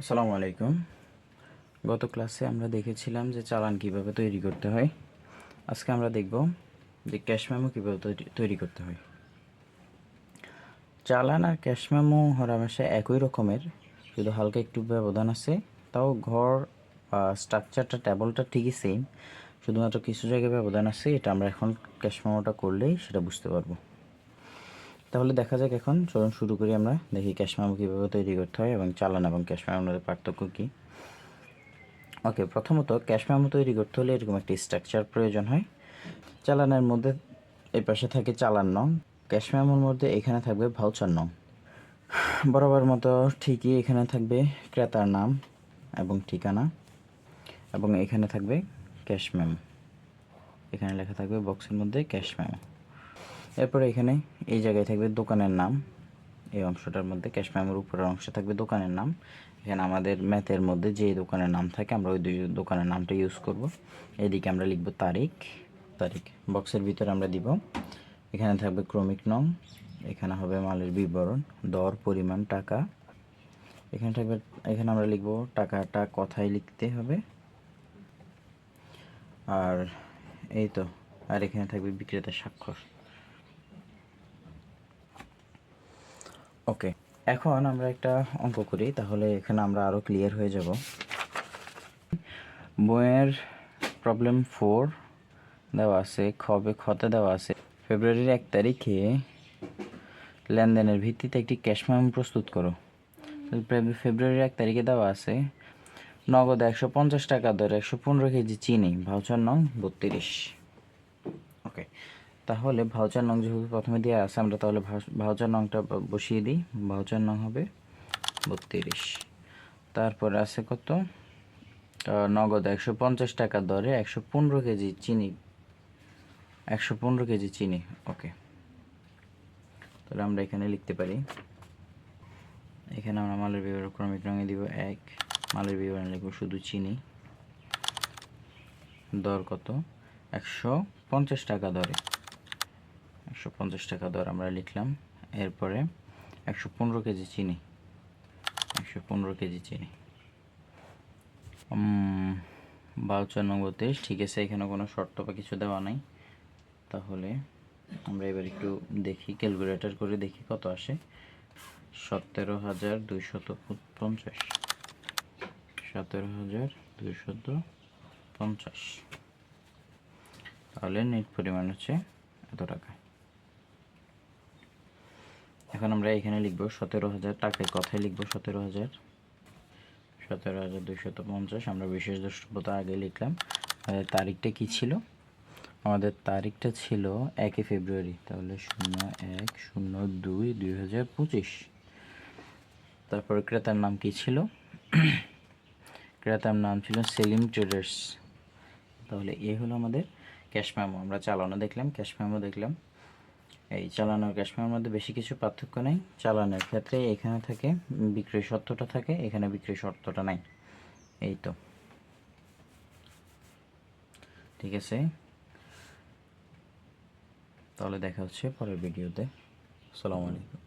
আসসালামু আলাইকুম। গত ক্লাসে আমরা দেখেছিলাম যে চালান কিভাবে তৈরি করতে হয়। আজকে আমরা দেখব যে ক্যাশ মেমো কীভাবে তৈরি করতে হয়। চালান আর ক্যাশ মেমো হরহামেশা একই রকমের, শুধু হালকা একটু ব্যবধান আছে। তাও ঘর বা স্ট্রাকচারটা টেবলটা ঠিকই সেম, শুধুমাত্র কিছু জায়গায় ব্যবধান আছে। এটা আমরা এখন ক্যাশ মেমোটা করলেই সেটা বুঝতে পারবো। তাহলে দেখা যাক, এখন চলুন শুরু করি। আমরা দেখি ক্যাশ মেমো কীভাবে তৈরি করতে হয় এবং চালান এবং ক্যাশ মেমোর মধ্যে পার্থক্য কী। ওকে, প্রথমত ক্যাশ মেমো তৈরি করতে হলে এরকম একটি স্ট্রাকচার প্রয়োজন হয়। চালানের মধ্যে এই পাশে থাকে চালান নং, ক্যাশ মেমোর মধ্যে এখানে থাকবে ভাউচার নং। বরাবর মতো ঠিকই এখানে থাকবে ক্রেতার নাম এবং ঠিকানা, এবং এখানে থাকবে ক্যাশ মেমো। এখানে লেখা থাকবে বক্সের মধ্যে ক্যাশ মেমো। এরপরে এখানে এই জায়গায় থাকবে দোকানের নাম। এই অংশটার মধ্যে ক্যাশ মেমোর উপরের অংশে থাকবে দোকানের নাম। এখানে আমাদের ম্যাথের মধ্যে যে দোকানের নাম থাকে আমরা ওই দোকানের নামটা ইউজ করব। এদিকে আমরা লিখব তারিখ। বক্সের ভিতরে আমরা দিব। এখানে থাকবে ক্রমিক নং, এখানে হবে মালের বিবরণ, দর, পরিমাণ, টাকা। এখানে আমরা লিখব টাকাটা কথায় লিখতে হবে। আর এই তো, আর এখানে থাকবে বিক্রেতার স্বাক্ষর। ওকে, এখন আমরা একটা অঙ্ক করি, তাহলে এখানে আমরা আরও ক্লিয়ার হয়ে যাব। বইয়ের প্রবলেম 4 দেওয়া আছে, খতে দেওয়া আছে ফেব্রুয়ারির 1 তারিখে লেনদেনের ভিত্তিতে একটি ক্যাশ মেমো প্রস্তুত করো। ফেব্রুয়ারির 1 তারিখে দেওয়া আছে নগদ 150 টাকা দরে 115 কেজি চিনি, ভাউচার নং 32। ওকে, তাহলে ভাউচার নং যেহেতু প্রথমে দেওয়া আছে, আমরা তাহলে ভাউচার নংটা বসিয়ে দিই। ভাউচার নং হবে 32। তারপরে আছে কত, নগদ 150 টাকা দরে 115 কেজি চিনি, 115 কেজি চিনি। ওকে, তাহলে আমরা এখানে লিখতে পারি, এখানে আমরা মালের বিবরণ ক্রমিক রঙে দিব 1, মালের বিবরণ লিখব শুধু চিনি, দর কত 150 টাকা দরে, 150 টাকা দর আমরা লিখলাম। এরপরে 115 কেজি চিনি, 115 কেজি চিনি। ভাউচার নং 32, ঠিক আছে। এখানে কোনো শর্ত বা কিছু দেওয়া নাই। তাহলে আমরা এবার একটু দেখি, ক্যালকুলেটর করে দেখি কত আসে। 17,250, 17,250। তাহলে নেট পরিমাণ হচ্ছে এত টাকা। এখন আমরা এখানে লিখব 17,000 টাকায়, কথায় লিখব 17,250। আমরা বিশেষ দ্রষ্টব্যতা আগে লিখলাম। তারিখটা কি ছিল? আমাদের তারিখটা ছিল 1 ফেব্রুয়ারি, তাহলে 01/02/2025। তারপর ক্রেতার নাম কি ছিল? ক্রেতার নাম ছিল সেলিম ট্রেডার্স। তাহলে এ হলো আমাদের ক্যাশ মেমো। আমরা চালানো দেখলাম, ক্যাশ মেমো দেখলাম। এই চালানোর ক্যাশ মেমোর মধ্যে বেশি কিছু পার্থক্য নেই। চালানের ক্ষেত্রে এখানে থাকে বিক্রয় শর্তটা থাকে, এখানে বিক্রয় শর্তটা নাই। এই তো, ঠিক আছে। তাহলে দেখা হচ্ছে পরের ভিডিওতে। আসসালামু আলাইকুম।